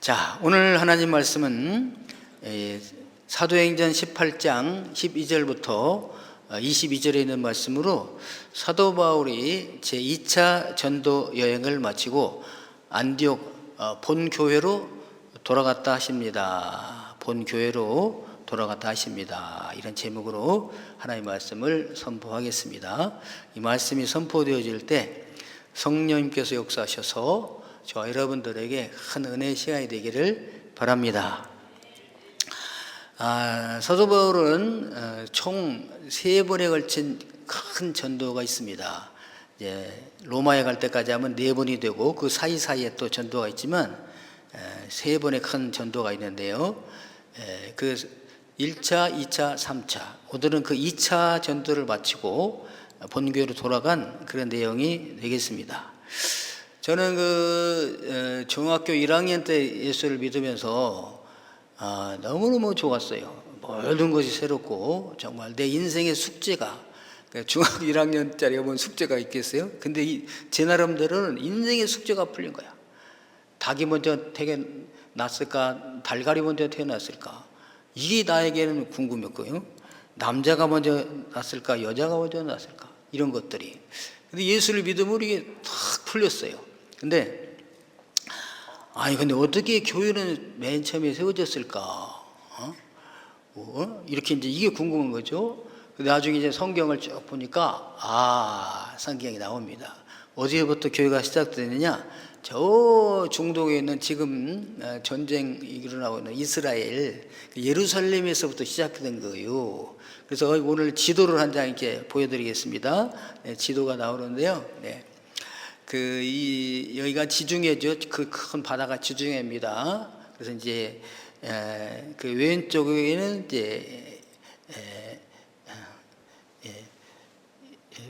자, 오늘 하나님 말씀은 사도행전 18장 12절부터 22절에 있는 말씀으로 사도 바울이 제2차 전도 여행을 마치고 안디옥 본교회로 돌아갔다 하십니다. 본교회로 돌아갔다 하십니다. 이런 제목으로 하나님의 말씀을 선포하겠습니다. 이 말씀이 선포되어질 때 성령님께서 역사하셔서 저와 여러분들에게 큰 은혜의 시간이 되기를 바랍니다. 사도 바울은 총 3번에 걸친 큰 전도가 있습니다. 로마에 갈 때까지 하면 4번이 되고 그 사이사이에 또 전도가 있지만 3번의 큰 전도가 있는데요. 그 1차, 2차, 3차. 오늘은 그 2차 전도를 마치고 본교회로 돌아간 그런 내용이 되겠습니다. 저는 중학교 1학년 때 예수를 믿으면서 너무너무 좋았어요. 모든 것이 새롭고 정말 내 인생의 숙제가, 중학교 1학년짜리가 뭔 숙제가 있겠어요? 근데 제 나름대로는 인생의 숙제가 풀린 거야. 닭이 먼저 태어났을까? 달걀이 먼저 태어났을까? 이게 나에게는 궁금했고요. 남자가 먼저 났을까? 여자가 먼저 났을까? 이런 것들이. 근데 예수를 믿으면 이게 탁 풀렸어요. 근데 어떻게 교회는 맨 처음에 세워졌을까? 이렇게 이게 궁금한 거죠. 나중에 이제 성경을 쭉 보니까 성경이 나옵니다. 어디부터 교회가 시작되느냐? 저 중동에 있는 지금 전쟁이 일어나고 있는 이스라엘 예루살렘에서부터 시작된 거예요. 그래서 오늘 지도를 한 장 이렇게 보여드리겠습니다. 지도가 나오는데요. 여기가 지중해죠. 그 큰 바다가 지중해입니다. 그래서 이제 그 왼쪽에는 이제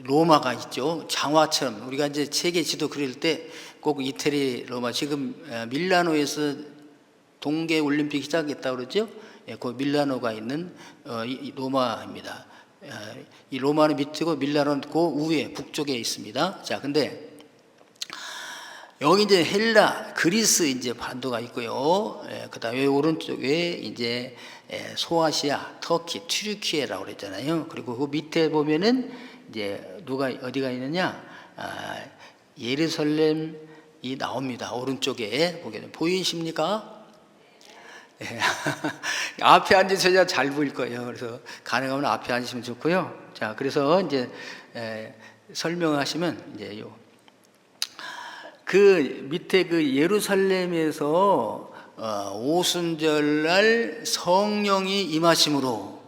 로마가 있죠. 장화처럼 우리가 이제 세계 지도 그릴 때 꼭 이태리, 로마, 지금 밀라노에서 동계 올림픽 시작했다고 그러죠. 그 밀라노가 있는 로마입니다. 이 로마는 밑이고 밀라노는 그 위에 북쪽에 있습니다. 자, 근데 여기 이제 헬라, 그리스 이제 반도가 있고요. 그다음에 오른쪽에 이제 소아시아, 터키, 튀르키예라고 그랬잖아요. 그리고 그 밑에 보면은 이제 어디가 있느냐? 예루살렘이 나옵니다. 오른쪽에 보게 되면 보이십니까? 앞에 앉으셔야 잘 보일 거예요. 그래서 가능하면 앞에 앉으시면 좋고요. 자, 그래서 이제 설명하시면 이제 그 밑에 그 예루살렘에서 오순절날 성령이 임하심으로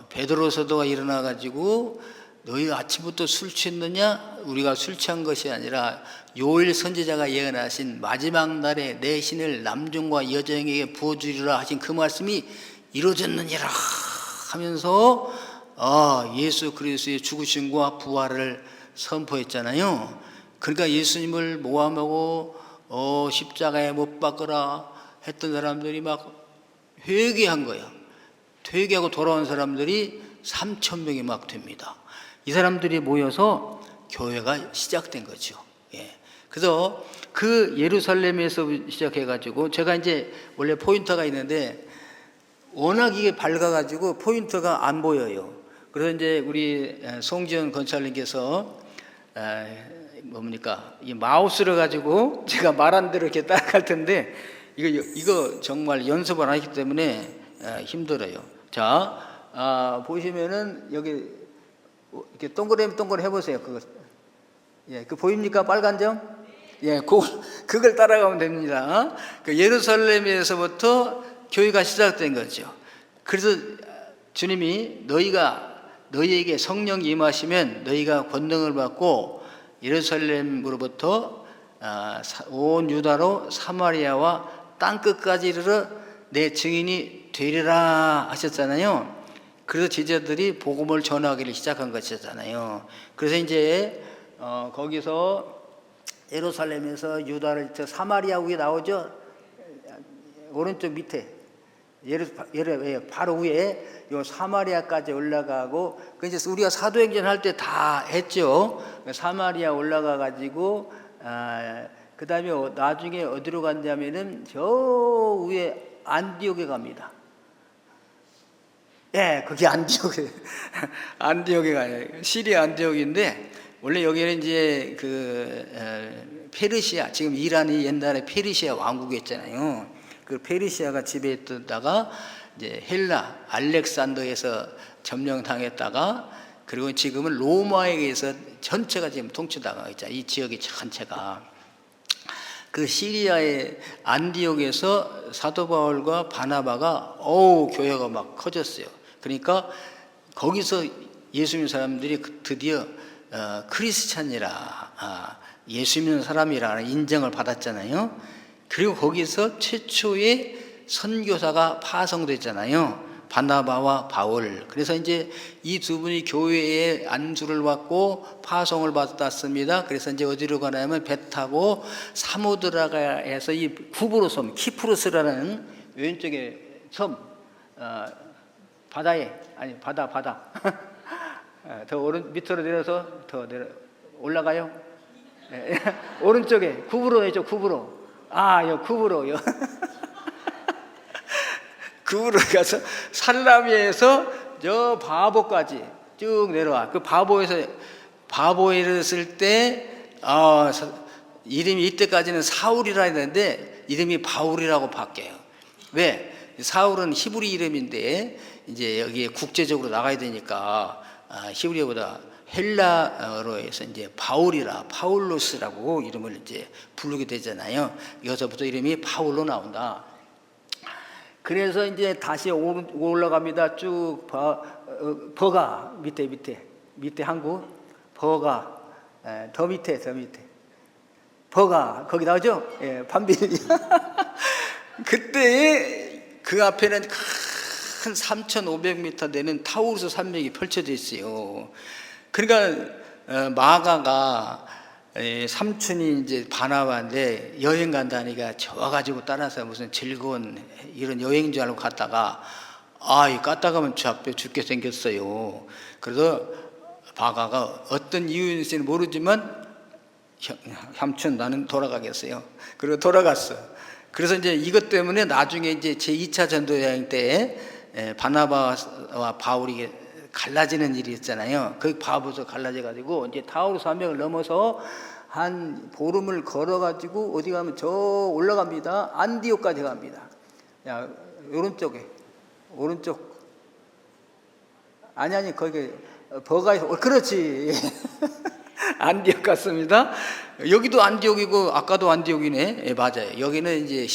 베드로 사도가 일어나 가지고 너희 아침부터 술 취했느냐? 우리가 술 취한 것이 아니라 요엘 선지자가 예언하신 마지막 날에 내 신을 남종과 여종에게 부어주리라 하신 그 말씀이 이루어졌느니라 하면서 예수 그리스도의 죽으심과 부활을 선포했잖아요. 그러니까 예수님을 모함하고 십자가에 못 박으라 했던 사람들이 막 회개한 거야. 회개하고 돌아온 사람들이 3,000명이 막 됩니다. 이 사람들이 모여서 교회가 시작된 거죠. 그래서 그 예루살렘에서 시작해가지고 제가 이제 원래 포인터가 있는데 워낙 이게 밝아가지고 포인터가 안 보여요. 그래서 이제 우리 송지현 건설님께서 이 마우스를 가지고 제가 말한 대로 이렇게 따라갈 텐데 이거 정말 연습을 안 했기 때문에 힘들어요. 자, 보시면은 여기 이렇게 동그랗게 해보세요. 그 보입니까? 빨간 점? 그걸 따라가면 됩니다. 그 예루살렘에서부터 교회가 시작된 거죠. 그래서 주님이 너희에게 성령이 임하시면 너희가 권능을 받고 예루살렘으로부터 온 유다로 사마리아와 땅끝까지 이르러 내 증인이 되리라 하셨잖아요. 그래서 제자들이 복음을 전하기를 시작한 것이잖아요. 그래서 이제 거기서 예루살렘에서 유다를 사마리아 위에 나오죠. 오른쪽 밑에 바로 위에 요 사마리아까지 올라가고 이제 우리가 사도행전 할 때 다 했죠. 사마리아 올라가 가지고 그 다음에 나중에 어디로 갔냐면은 저 위에 안디옥에 갑니다. 예, 그게 안디옥에 안디옥에 가요. 시리아 안디옥인데 원래 여기는 이제 페르시아, 지금 이란이 옛날에 페르시아 왕국이었잖아요. 그 페르시아가 지배했다가 이제 헬라 알렉산더에서 점령당했다가 그리고 지금은 로마에 의해서 전체가 지금 통치당하고 있잖아요. 이 지역이 전체가. 그 시리아의 안디옥에서 사도 바울과 바나바가 교회가 막 커졌어요. 그러니까 거기서 예수 믿는 사람들이 드디어 크리스찬이라 예수 믿는 사람이라는 인정을 받았잖아요. 그리고 거기서 최초의 선교사가 파송됐잖아요. 바나바와 바울. 그래서 이제 이 두 분이 교회에 안수를 받고 파송을 받았습니다. 그래서 이제 어디로 가냐면 배 타고 사모드라가에서 이 구브로 섬, 키프로스라는 왼쪽에 섬, 바다에, 아니 바다 더 밑으로 내려서 더 올라가요. 네. 오른쪽에 구브로죠. 구브로. 요 구브로요. 구브로 가서 살라미에서 저 바보까지 쭉 내려와. 그 바보에 이르렀을 때 이름이 이때까지는 사울이라 했는데 이름이 바울이라고 바뀌어요. 왜? 사울은 히브리 이름인데 이제 여기에 국제적으로 나가야 되니까 히브리어보다 헬라어로 해서 이제 파울로스라고 이름을 이제 부르게 되잖아요. 여기서부터 이름이 바울로 나온다. 그래서 이제 다시 올라갑니다. 쭉 버가 밑에 항구 버가 더 밑에 버가 거기 나오죠? 예, 판빌리. 그때 그 앞에는 큰 3,500m 되는 타우르스 산맥이 펼쳐져 있어요. 그러니까 마가가 삼촌이 이제 바나바인데 여행 간다니까 좋아가지고 따라서 무슨 즐거운 이런 여행인 줄 알고 갔다가 갔다 가면 저 앞에 죽게 생겼어요. 그래서 바가가 어떤 이유인지는 모르지만 삼촌 나는 돌아가겠어요. 그리고 돌아갔어. 그래서 이제 이것 때문에 나중에 이제 제2차 전도 여행 때 바나바와 바울이 갈라지는 일이 있잖아요. 그 바보서 갈라져 가지고 이제 타우르 산맥을 넘어서 한 보름을 걸어 가지고 어디 가면 저 올라갑니다. 안디옥까지 갑니다. 오른쪽 아니 거기 버가에서 그렇지. 안디옥 갔습니다. 여기도 안디옥이고 아까도 안디옥이네. 예, 맞아요. 여기는 이제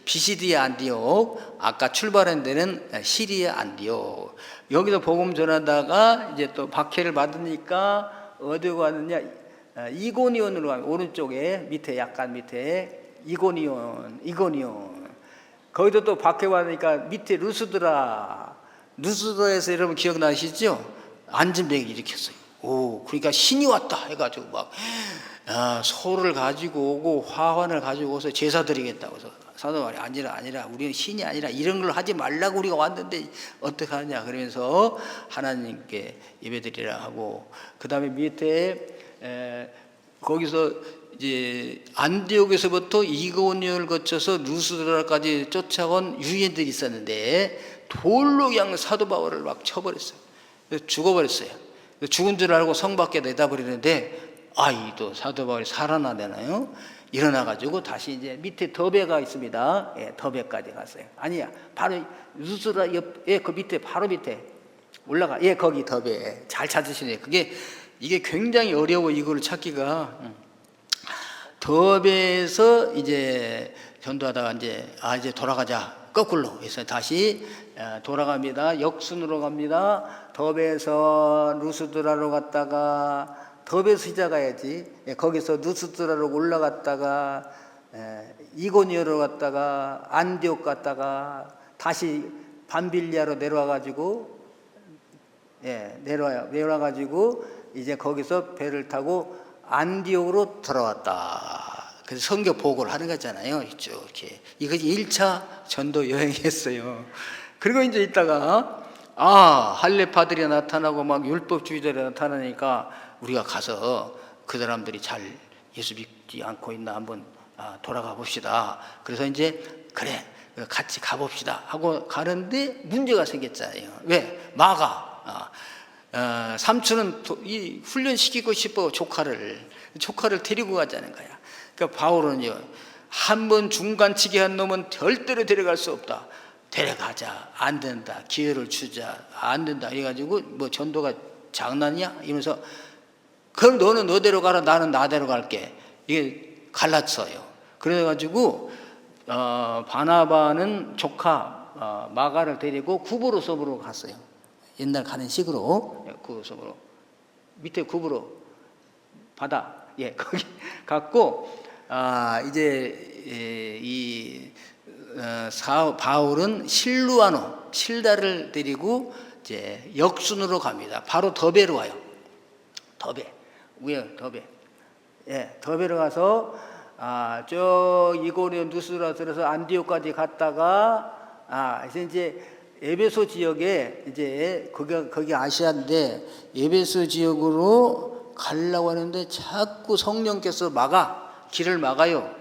비시디아 안디옥, 아까 출발한 데는 시리아 안디옥. 여기서 복음 전하다가 이제 또 박해를 받으니까 어디로 가느냐? 이고니온으로 가면 오른쪽에 약간 밑에 이고니온. 거기도 또 박해 받으니까 밑에 루스드라에서 여러분 기억나시죠? 안전뱅이 일으켰어요. 그러니까 신이 왔다 해가지고 막 소를 가지고 오고 화환을 가지고 오서 제사 드리겠다고 해서 사도 바울이 아니라 우리는 신이 아니라 이런 걸 하지 말라고 우리가 왔는데 어떻게 하냐 그러면서 하나님께 예배드리라 하고, 그 다음에 밑에 거기서 이제 안디옥에서부터 이고니온을 거쳐서 루스드라까지 쫓아온 유인들이 있었는데 돌로 그냥 사도 바울을 막 쳐버렸어요. 죽어버렸어요. 죽은 줄 알고 성 밖에 내다버리는데 또 사도 바울이 살아나잖아요. 일어나가지고 다시 이제 밑에 더베가 있습니다. 예, 더베까지 갔어요. 아니야, 바로 루스드라 옆에 그 밑에 바로 밑에 올라가. 예, 거기 더베. 잘 찾으시네요. 이게 굉장히 어려워 이거를 찾기가. 더베에서 이제 전도하다가 이제 돌아가자. 거꾸로 해서 다시 돌아갑니다. 역순으로 갑니다. 더베에서 루스드라로 갔다가 더베에서 시작해야지. 거기서 루스드라로 올라갔다가 이고니오로 갔다가 안디옥 갔다가 다시 밤빌리아로 내려와가지고 내려와가지고 이제 거기서 배를 타고 안디옥으로 돌아왔다. 그래서 성경 보고를 하는 거잖아요. 이렇게. 이것이 1차 전도 여행이었어요. 그리고 이제 있다가 할례파들이 나타나고 막 율법주의자들이 나타나니까 우리가 가서 그 사람들이 잘 예수 믿지 않고 있나 한번 돌아가 봅시다. 그래서 이제 그래 같이 가봅시다 하고 가는데 문제가 생겼잖아요. 왜? 마가 삼촌은 이 훈련시키고 싶어 조카를 데리고 가자는 거야. 그러니까 바울은요, 한 번 중간치기 한 놈은 절대로 데려갈 수 없다. 데려가자. 안 된다. 기회를 주자. 안 된다. 이래가지고 뭐 전도가 장난이야? 이러면서 그럼 너는 너대로 가라. 나는 나대로 갈게. 이게 갈라쳐요. 그래가지고 바나바는 조카 마가를 데리고 구브로섬으로 갔어요. 옛날 가는 식으로 구브로섬으로 밑에 구브로 바다 거기 갔고 이제 바울은 실다를 데리고 이제 역순으로 갑니다. 바로 더베로 와요. 더베로 가서 저 이고니온 누스라스에서 안디옥까지 갔다가 이제 에베소 지역에 이제 거기 아시아인데 에베소 지역으로 가려고 하는데 자꾸 성령께서 길을 막아요.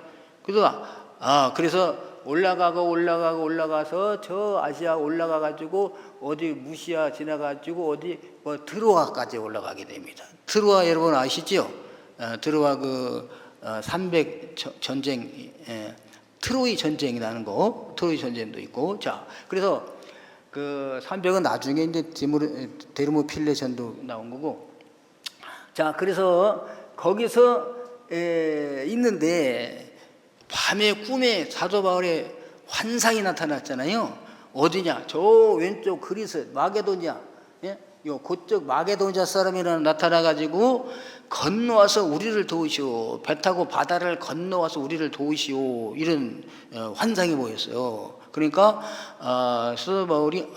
그래서 올라가서 저 아시아 올라가가지고 어디 무시아 지나가지고 어디 드로아까지 올라가게 됩니다. 드로아 여러분 아시죠? 드로아 300 전쟁, 트로이 전쟁이 나는 거, 트로이 전쟁도 있고. 자, 그래서 그 300은 나중에 이제 데르모필레 전도 나온 거고. 자, 그래서 거기서 있는데 밤에 꿈에 사도 바울의 환상이 나타났잖아요. 어디냐? 저 왼쪽 그리스 마게도냐, 요 그쪽 마게도냐 사람이라 나타나가지고 건너와서 우리를 도우시오. 배 타고 바다를 건너와서 우리를 도우시오. 이런 환상이 보였어요. 그러니까 사도 바울이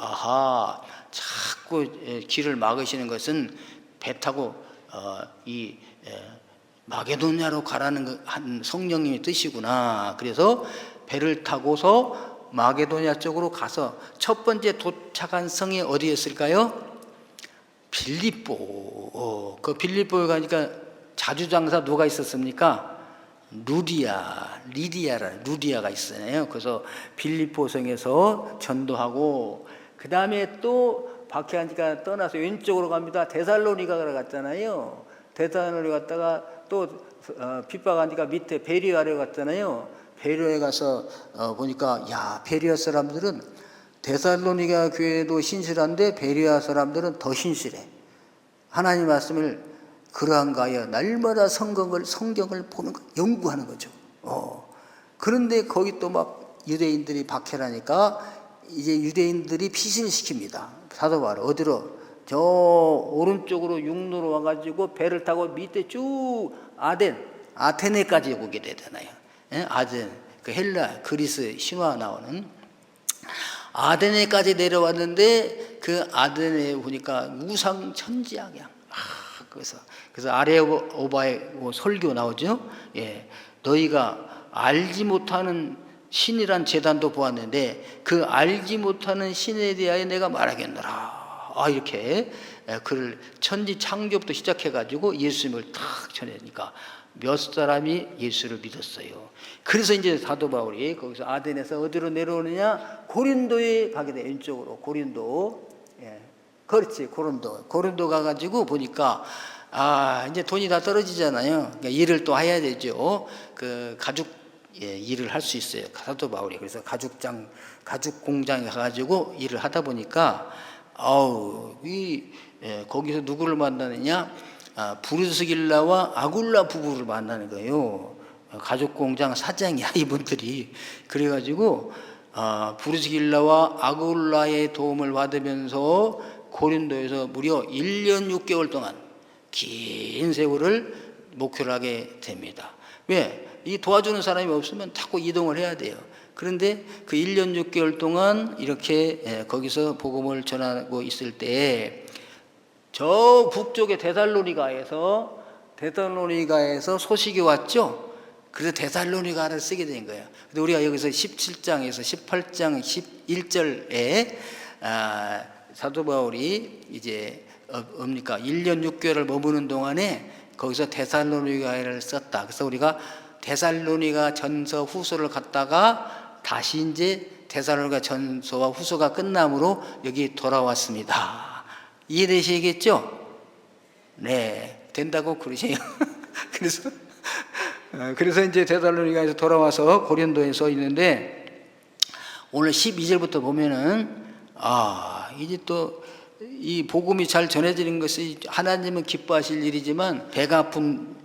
자꾸 길을 막으시는 것은 배 타고 이 마게도냐로 가라는 한 성령님의 뜻이구나. 그래서 배를 타고서 마게도냐 쪽으로 가서 첫 번째 도착한 성이 어디였을까요? 빌립보. 그 빌립보에 가니까 자주장사 누가 있었습니까? 루디아가 있었잖아요. 그래서 빌립보 성에서 전도하고, 그 다음에 또 박해하니까 떠나서 왼쪽으로 갑니다. 데살로니가를 갔잖아요. 데살로니가 갔다가 또 핍박하니까 밑에 베리아를 갔잖아요. 베리아에 가서 보니까 베리아 사람들은 데살로니가 교회도 신실한데 베리아 사람들은 더 신실해. 하나님 말씀을 그러한가 하여 날마다 성경을 보는 거, 연구하는 거죠. 그런데 거기 또 막 유대인들이 박해라니까 이제 유대인들이 피신시킵니다. 사도 바울 어디로? 저 오른쪽으로 육로로 와가지고 배를 타고 밑에 쭉 아테네까지 오게 되잖아요. 아덴, 그 헬라, 그리스 신화 나오는 아테네까지 내려왔는데 그 아테네에 보니까 우상천지학이야. 그래서 아레오바의 설교 나오죠. 너희가 알지 못하는 신이란 재단도 보았는데 그 알지 못하는 신에 대하여 내가 말하겠노라. 이렇게 그를 천지 창조부터 시작해가지고 예수님을 탁 전하니까 몇 사람이 예수를 믿었어요. 그래서 이제 사도 바울이 거기서 아덴에서 어디로 내려오느냐? 고린도에 가게 돼. 왼쪽으로 고린도. 그렇지, 고린도 가가지고 보니까 이제 돈이 다 떨어지잖아요. 그러니까 일을 또 해야 되죠. 그 가죽 일을 할 수 있어요. 사도 바울이. 그래서 가죽 공장에 가가지고 일을 하다 보니까 거기서 누구를 만나느냐? 브루스길라와 아굴라 부부를 만나는 거예요. 가죽 공장 사장이야, 이분들이. 그래가지고 브루스길라와 아굴라의 도움을 받으면서 고린도에서 무려 1년 6개월 동안 긴 세월을 목표를 하게 됩니다. 왜? 이 도와주는 사람이 없으면 자꾸 이동을 해야 돼요. 그런데 그 1년 6개월 동안 이렇게 거기서 복음을 전하고 있을 때 저 북쪽의 데살로니가에서 소식이 왔죠. 그래서 데살로니가를 쓰게 된 거예요. 근데 우리가 여기서 17장에서 18장 11절에 사도 바울이 이제 1년 6개월을 머무는 동안에 거기서 데살로니가를 썼다. 그래서 우리가 데살로니가 전서 후서를 갖다가 다시 이제 데살로니가 전서와 후서가 끝남으로 여기 돌아왔습니다. 이해되시겠죠? 네, 된다고 그러세요. 그래서 이제 데살로니가에서 돌아와서 고린도에 있는데, 오늘 12절부터 보면은 이제 또 이 복음이 잘 전해지는 것이 하나님은 기뻐하실 일이지만 배가 아픈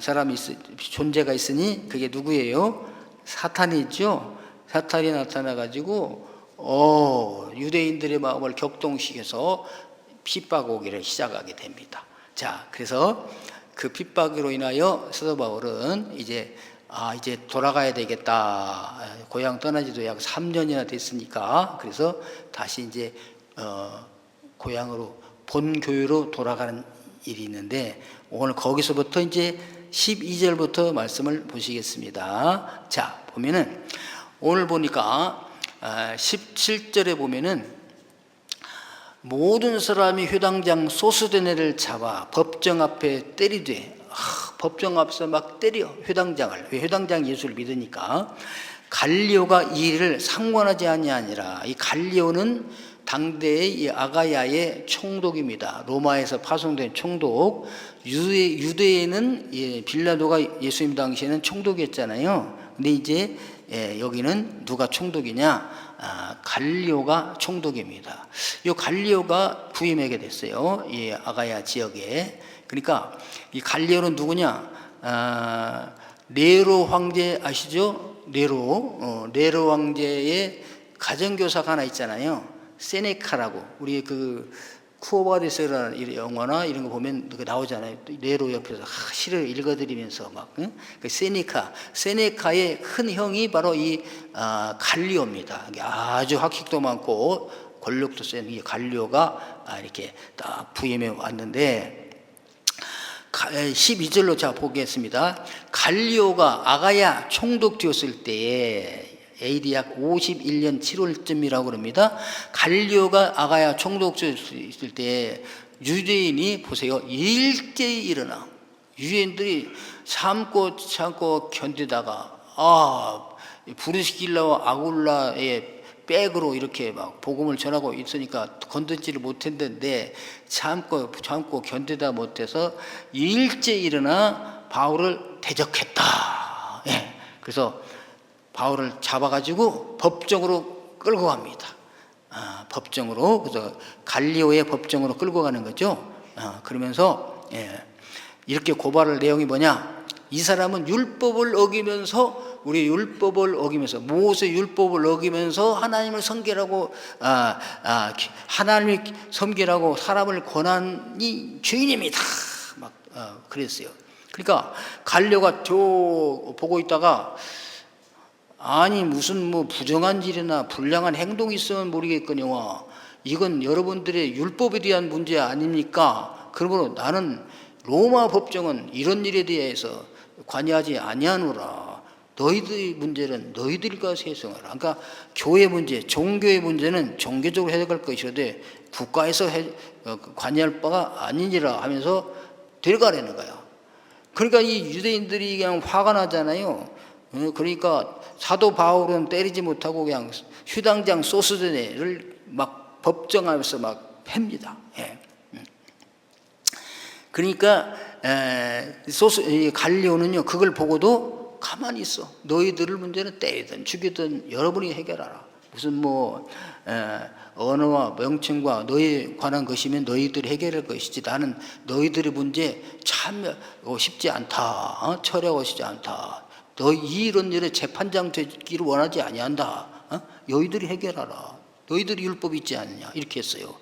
사람이 존재가 있으니 그게 누구예요? 사탄이죠. 사탄이 나타나 가지고 유대인들의 마음을 격동시켜서 핍박오기를 시작하게 됩니다. 자, 그래서 그 핍박으로 인하여 사도 바울은 이제 돌아가야 되겠다. 고향 떠나지도 약 3년이나 됐으니까, 그래서 다시 이제 고향으로 본교회로 돌아가는 일이 있는데, 오늘 거기서부터 이제 12절부터 말씀을 보시겠습니다. 자, 보면은 오늘 보니까 17절에 보면은 모든 사람이 회당장 소스데네를 잡아 법정 앞에 때리되, 법정 앞에서 막 때려, 회당장을. 왜? 회당장 예수를 믿으니까. 갈리오가 이 일을 상관하지 아니하니라. 이 갈리오는 당대의 이 아가야의 총독입니다. 로마에서 파송된 총독. 유대에는 빌라도가 예수님 당시에는 총독이었잖아요. 근데 이제 여기는 누가 총독이냐? 갈리오가 총독입니다. 이 갈리오가 부임하게 됐어요. 이 아가야 지역에. 그러니까 이 갈리오는 누구냐? 네로 황제 아시죠? 네로 황제의 가정교사가 하나 있잖아요. 세네카라고. 우리 그 쿠오바데스라는 영화나 이런 거 보면 나오잖아요. 네로 옆에서 시를 읽어드리면서 막. 그 세네카의 큰 형이 바로 이 갈리오입니다. 아주 학식도 많고 권력도 센 이 갈리오가 이렇게 딱 부임해 왔는데, 12절로 자 보겠습니다. 갈리오가 아가야 총독 되었을 때에 AD 약 51년 7월쯤이라고 그럽니다. 갈리오가 아가야 총독 되었을 때 유대인이 보세요, 일제히 일어나. 유대인들이 참고 견디다가 부르스길라와 아굴라의 백으로 이렇게 막 복음을 전하고 있으니까 건드지를 못했는데 참고 견디다 못해서 일제 일어나 바울을 대적했다. 그래서 바울을 잡아가지고 법정으로 끌고 갑니다. 법정으로. 그래서 갈리오의 법정으로 끌고 가는 거죠. 그러면서 이렇게 고발할 내용이 뭐냐? 이 사람은 율법을 어기면서, 우리 율법을 어기면서, 모세 율법을 어기면서 하나님을 섬기라고, 하나님을 섬기라고 사람을 권한 죄인입니다. 막 그랬어요. 그러니까 갈려가 보고 있다가, 아니 무슨 뭐 부정한 일이나 불량한 행동이 있으면 모르겠거니와 이건 여러분들의 율법에 대한 문제 아닙니까? 그러므로 나는 로마 법정은 이런 일에 대해서 관여하지 아니하노라. 너희들의 문제는 너희들과 해석하라. 그러니까 교회 문제, 종교의 문제는 종교적으로 해석할 것이라되 국가에서 관여할 바가 아니니라 하면서 데려가라는 거야. 그러니까 이 유대인들이 그냥 화가 나잖아요. 그러니까 사도 바울은 때리지 못하고 그냥 휴당장 소스데네를 막 법정하면서 막 팹니다. 그러니까 갈리오는요 그걸 보고도 가만히 있어. 너희들을 문제는 때리든 죽이든 여러분이 해결하라. 무슨 뭐 언어와 명칭과 너희에 관한 것이면 너희들이 해결할 것이지 나는 너희들의 문제 참여하고 싶지 않다. 처리하고 싶지 않다. 너희 이런 일에 재판장 되기를 원하지 아니한다. 너희들이 해결하라. 너희들이 율법이 있지 않느냐. 이렇게 했어요.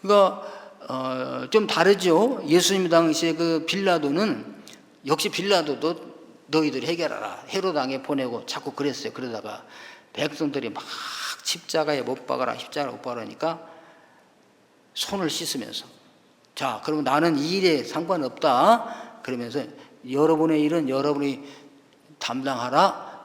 그러니까 좀 다르죠. 예수님 당시에 그 빌라도는 역시 빌라도도 너희들이 해결하라. 헤롯 왕에 보내고 자꾸 그랬어요. 그러다가 백성들이 막 십자가에 못 박아라, 십자가에 못 박으라니까 손을 씻으면서 자, 그러면 나는 이 일에 상관없다. 그러면서 여러분의 일은 여러분이 담당하라.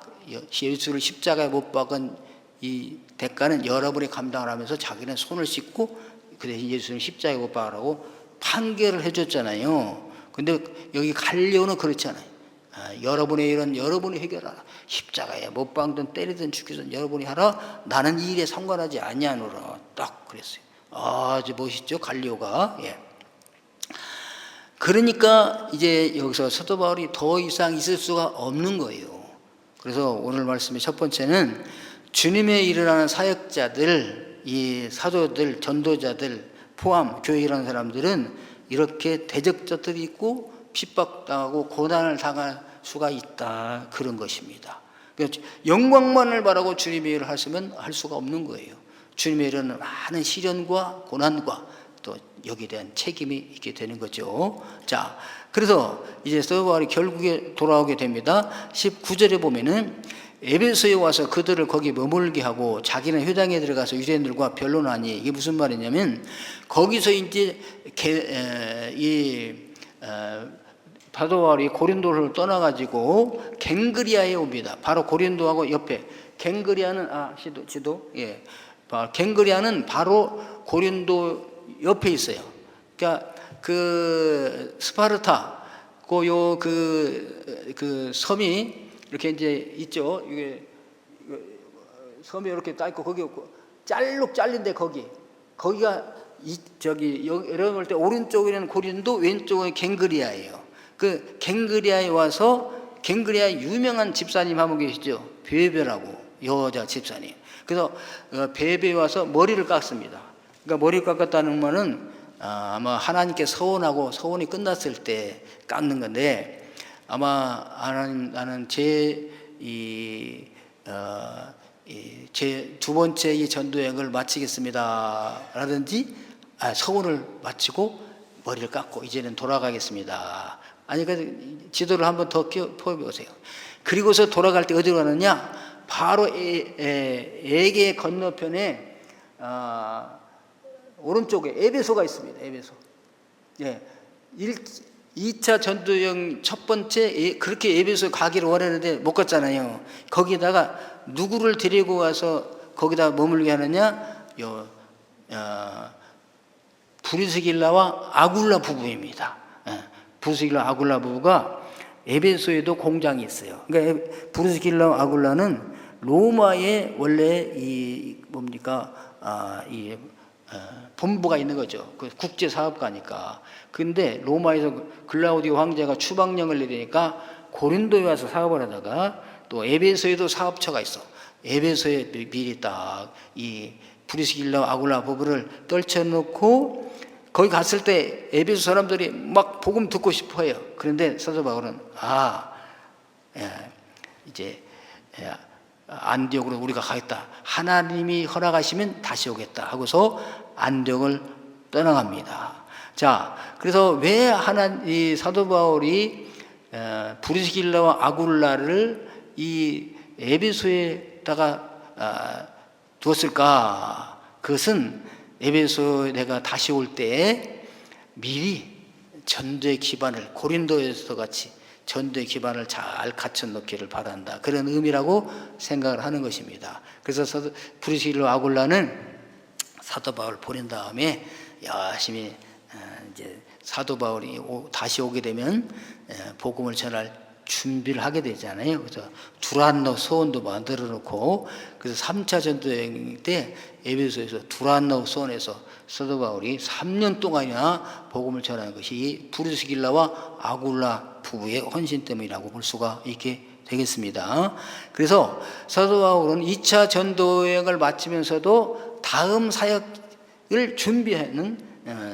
예수를 십자가에 못 박은 이 대가는 여러분이 감당을 하면서 자기는 손을 씻고 그 대신 예수는 십자가에 못 박으라고 판결을 해줬잖아요. 근데 여기 갈리오는 그렇지 않아요. 여러분의 일은 여러분이 해결하라. 십자가에 못 박든 때리든 죽이든 여러분이 하라. 나는 이 일에 상관하지 아니하노라. 딱 그랬어요. 아주 멋있죠, 갈리오가. 예. 그러니까 이제 여기서 사도 바울이 더 이상 있을 수가 없는 거예요. 그래서 오늘 말씀의 첫 번째는 주님의 일을 하는 사역자들, 이 사도들, 전도자들 포함 교회 일하는 사람들은 이렇게 대적자들이 있고 핍박당하고 고난을 당할 수가 있다, 그런 것입니다. 영광만을 바라고 주님의 일을 하시면 할 수가 없는 거예요. 주님의 일은 많은 시련과 고난과 또 여기에 대한 책임이 있게 되는 거죠. 자, 그래서 이제 사도 바울이 결국에 돌아오게 됩니다. 19절에 보면은 에베소에 와서 그들을 거기 머물게 하고 자기는 회당에 들어가서 유대인들과 변론하니, 이게 무슨 말이냐면 거기서 이제 사도 바울이 고린도를 떠나가지고 갱그리아에 옵니다. 바로 고린도하고 옆에 갱그리아는 지도 예, 갱그리아는 바로 고린도 옆에 있어요. 그러니까 그 스파르타 그 섬이 이렇게 이제 있죠. 이게 섬이 이렇게 딱 있고 거기 짤록 잘린데 거기가 여러분 볼 때 오른쪽에는 고린도, 왼쪽은 갱그리아예요. 그 갱그리아에 와서 갱그리아 유명한 집사님 한 분 계시죠. 베베라고 여자 집사님. 그래서 베베에 와서 머리를 깎습니다. 그러니까 머리를 깎았다는 말은 아마 하나님께 서원이 끝났을 때 깎는 건데, 아마 하나님, 나는 제 두 번째 이 전도여행을 마치겠습니다 라든지 서원을 마치고 머리를 깎고 이제는 돌아가겠습니다. 아니, 그 지도를 한번 더 펴보세요. 그리고서 돌아갈 때 어디로 가느냐? 바로 에게 건너편에 오른쪽에 에베소가 있습니다. 에베소. 예. 2차 전도여행 첫 번째 그렇게 에베소 가기를 원했는데 못 갔잖아요. 거기다가 누구를 데리고 와서 거기다 머물게 하느냐? 브리스길라와 아굴라 부부입니다. 브리스길라 아굴라 부부가 에베소에도 공장이 있어요. 그러니까 브리스길라와 아굴라는 로마에 원래 본부가 있는 거죠. 그 국제 사업가니까. 근데 로마에서 글라우디오 황제가 추방령을 내리니까 고린도에 와서 사업을 하다가 또 에베소에도 사업처가 있어. 에베소에 미리 딱 이 브리스길라 아굴라 부부를 떨쳐놓고 거기 갔을 때 에베소 사람들이 막 복음 듣고 싶어 해요. 그런데 사도 바울은 이제 안디옥으로 우리가 가겠다. 하나님이 허락하시면 다시 오겠다 하고서 안디옥을 떠나갑니다. 자, 그래서 왜 이 사도 바울이 브리스길라와 아굴라를 이 에베소에다가 두었을까? 그것은 에베소에 내가 다시 올 때 미리 전도의 기반을 고린도에서 같이 전도의 기반을 잘 갖춰 놓기를 바란다, 그런 의미라고 생각을 하는 것입니다. 그래서 브리스길라 아굴라는 사도 바울 보낸 다음에 열심히 이제 사도 바울이 다시 오게 되면 복음을 전할 준비를 하게 되잖아요. 그래서 두란노 소원도 만들어 놓고, 그래서 3차 전도여행 때 에베소에서 두란노 소원에서 사도 바울이 3년 동안이나 복음을 전하는 것이 브리스길라와 아굴라 부부의 헌신 때문이라고 볼 수가 있게 되겠습니다. 그래서 사도 바울은 2차 전도여행을 마치면서도 다음 사역을 준비하는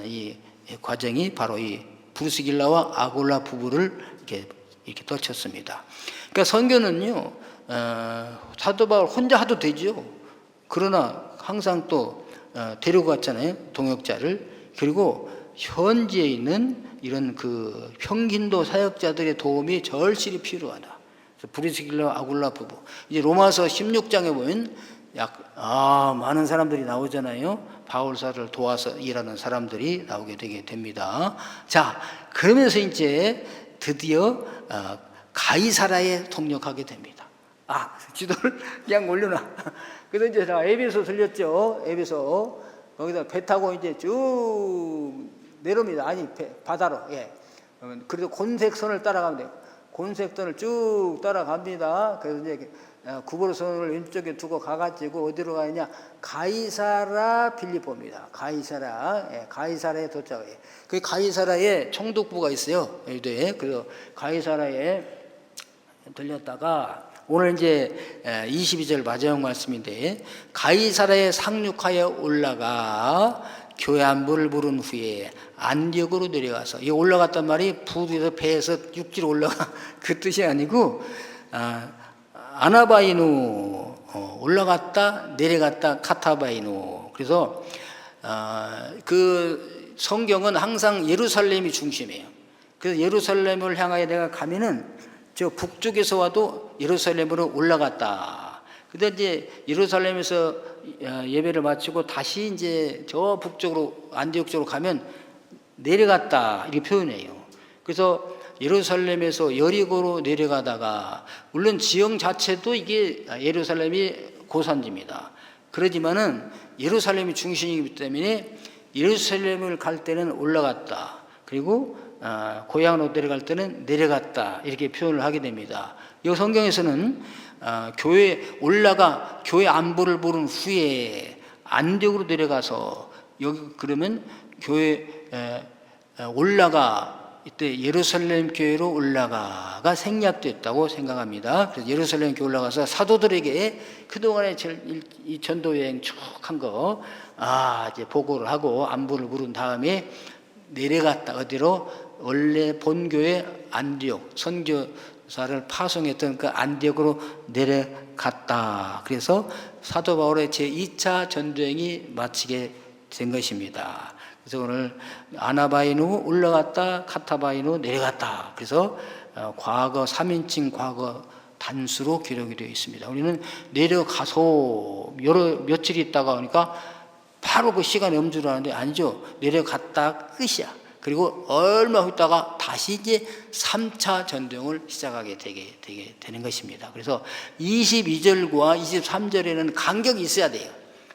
이 과정이 바로 이 브리스길라와 아굴라 부부를 이렇게 떨쳤습니다. 그러니까 선교는요, 사도 바울 혼자 해도 되죠. 그러나 항상 또 데리고 갔잖아요, 동역자를. 그리고 현지에 있는 이런 그 평긴도 사역자들의 도움이 절실히 필요하다. 브리스길라 아굴라 부부. 이제 로마서 16장에 보면 많은 사람들이 나오잖아요. 바울사를 도와서 일하는 사람들이 나오게 되게 됩니다. 자, 그러면서 이제 드디어 가이사라에 통역하게 됩니다. 지도를 그냥 올려놔. 그래서 이제 에베소 들렸죠. 에베소. 거기다 배 타고 이제 쭉 내려옵니다. 바다로. 예. 그래도 곤색선을 따라가면 돼요. 곤색선을 쭉 따라갑니다. 그래서 이제 구부로선을 왼쪽에 두고 가가지고 어디로 가느냐? 가이사라 빌립보입니다. 가이사라, 가이사라에 도착해요. 그 가이사라에 총독부가 있어요. 유대에. 그래서 가이사라에 들렸다가 오늘 이제 22절 마지막 말씀인데, 가이사라에 상륙하여 올라가 교회 안부를 물은 후에 안디옥으로 내려가서, 이 올라갔단 말이 부에서 배에서 육지로 올라가 그 뜻이 아니고 아나바이누, 올라갔다 내려갔다 카타바이누. 그래서 그 성경은 항상 예루살렘이 중심이에요. 그래서 예루살렘을 향하여 내가 가면은 저 북쪽에서 와도 예루살렘으로 올라갔다. 근데 이제 예루살렘에서 예배를 마치고 다시 이제 저 북쪽으로 안디옥 쪽으로 가면 내려갔다 이렇게 표현해요. 그래서 예루살렘에서 여리고로 내려가다가, 물론 지형 자체도 이게 예루살렘이 고산지입니다. 그러지만은 예루살렘이 중심이기 때문에 예루살렘을 갈 때는 올라갔다, 그리고 고향으로 내려갈 때는 내려갔다 이렇게 표현을 하게 됩니다. 이 성경에서는 교회 올라가 교회 안부를 물은 후에 안디옥으로 내려가서, 여기 그러면 교회 올라가, 이때 예루살렘 교회로 올라가가 생략됐다고 생각합니다. 그래서 예루살렘 교회 올라가서 사도들에게 그동안에 이 전도 여행 쭉 한 거 이제 보고를 하고 안부를 물은 다음에 내려갔다. 어디로? 원래 본교회 안디옥, 선교사를 파송했던 그 안디옥으로 내려갔다. 그래서 사도 바울의 제2차 전도행이 마치게 된 것입니다. 그래서 오늘 아나바이누 올라갔다, 카타바이누 내려갔다. 그래서 과거 3인칭 과거 단수로 기록이 되어 있습니다. 우리는 내려가서 며칠 있다가 오니까 바로 그 시간이 엄주를 하는데 아니죠. 내려갔다 끝이야. 그리고 얼마 후 있다가 다시 이제 3차 전도행을 시작하게 되게 되는 것입니다. 그래서 22절과 23절에는 간격이 있어야 돼요.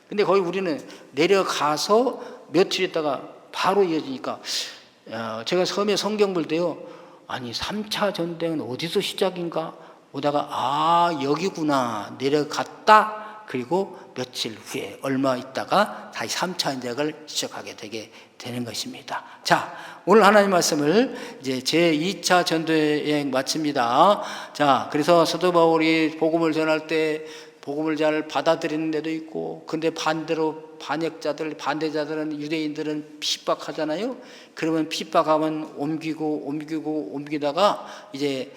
근데 거기 우리는 내려가서 며칠 있다가 바로 이어지니까, 제가 처음에 성경 볼 때요, 아니 3차 전도행은 어디서 시작인가 보다가 여기구나, 내려갔다, 그리고 며칠 후에 얼마 있다가 다시 3차 전도행을 시작하게 되게 되는 것입니다. 자, 오늘 하나님 말씀을 이제 제2차 전도여행 마칩니다. 자, 그래서 사도 바울이 복음을 전할 때 복음을 잘 받아들이는 데도 있고, 근데 반대로 반대자들은, 유대인들은 핍박하잖아요. 그러면 핍박하면 옮기다가 이제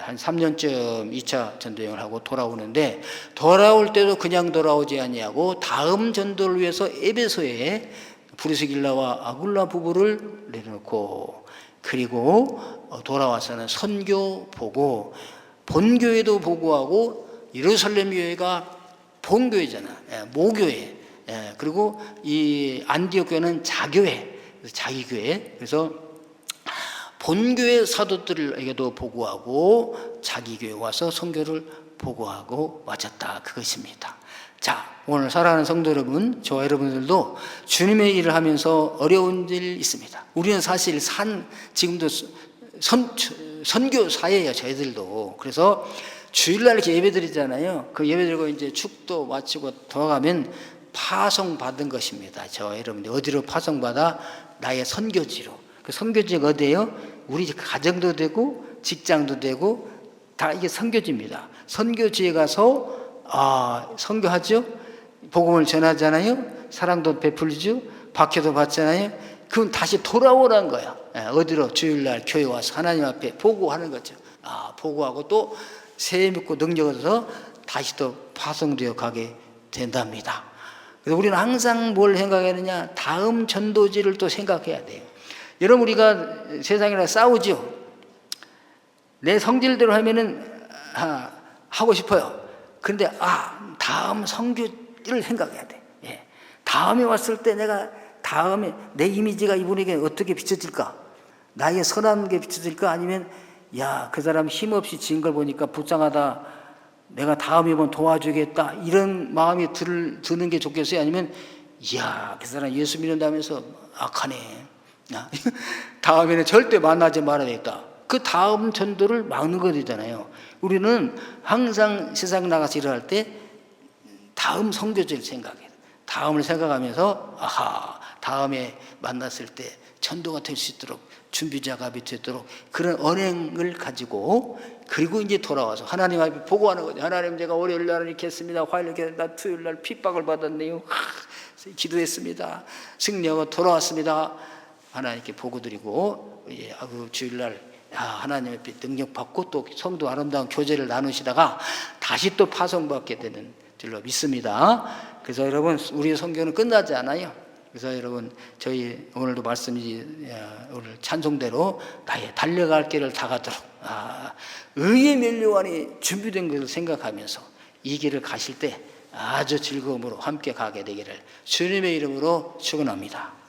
한 3년쯤 2차 전도여행을 하고 돌아오는데, 돌아올 때도 그냥 돌아오지 아니하고 다음 전도를 위해서 에베소에 브리스길라와 아굴라 부부를 내려놓고, 그리고 돌아와서는 선교 보고, 본교회도 보고하고, 예루살렘 교회가 본교회잖아, 모교회. 그리고 이 안디옥 교회는 자교회, 자기 교회. 그래서 본교회 사도들에게도 보고하고 자기 교회 와서 선교를 보고하고 마쳤다, 그것입니다. 자, 오늘 사랑하는 성도 여러분, 저와 여러분들도 주님의 일을 하면서 어려운 일 있습니다. 우리는 사실 지금도 선교사예요, 저희들도. 그래서 주일날 이렇게 예배 드리잖아요. 그 예배 드리고 이제 축도 마치고 돌아가면 파송받은 것입니다. 저 여러분들 어디로 파송받아? 나의 선교지로. 그 선교지가 어디예요? 우리 가정도 되고 직장도 되고 다 이게 선교지입니다. 선교지에 가서 선교하죠. 복음을 전하잖아요. 사랑도 베풀죠. 박해도 받잖아요. 그건 다시 돌아오라는 거야. 어디로? 주일날 교회 와서 하나님 앞에 보고하는 거죠. 보고하고 또 새 믿고 능력을 얻어서 다시 또 파송되어 가게 된답니다. 그래서 우리는 항상 뭘 생각하느냐? 다음 전도지를 또 생각해야 돼요. 여러분, 우리가 세상이랑 싸우죠. 내 성질대로 하면은 하고 싶어요. 그런데 다음 선교를 생각해야 돼. 다음에 왔을 때 다음에 내 이미지가 이분에게 어떻게 비춰질까? 나의 선한 게 비춰질까? 아니면 그 사람 힘없이 진 걸 보니까 불쌍하다, 내가 다음에 번 도와주겠다, 이런 마음이 드는 게 좋겠어요? 아니면 그 사람 예수 믿는다면서 악하네, 다음에는 절대 만나지 말아야겠다, 그 다음 전도를 막는 거 되잖아요. 우리는 항상 세상 나가서 일할 때 다음 선교지를 생각해요. 다음을 생각하면서 아하, 다음에 만났을 때 전도가 될 수 있도록 준비 작업이 되도록 그런 언행을 가지고, 그리고 이제 돌아와서 하나님 앞에 보고하는 거죠. 하나님, 제가 월요일 날 이렇게 했습니다. 화요일 이렇게 했습니다. 토요일 날 핍박을 받았네요. 기도했습니다. 승리하고 돌아왔습니다. 하나님께 보고 드리고, 주일 날 하나님 앞에 능력 받고 또 성도 아름다운 교제를 나누시다가 다시 또 파송받게 되는 줄로 믿습니다. 그래서 여러분, 우리의 선교는 끝나지 않아요. 그래서 여러분, 저희 오늘도 말씀이 오늘 찬송대로 나의 달려갈 길을 다 가도록 의의 면류관이 준비된 것을 생각하면서 이 길을 가실 때 아주 즐거움으로 함께 가게 되기를 주님의 이름으로 축원합니다.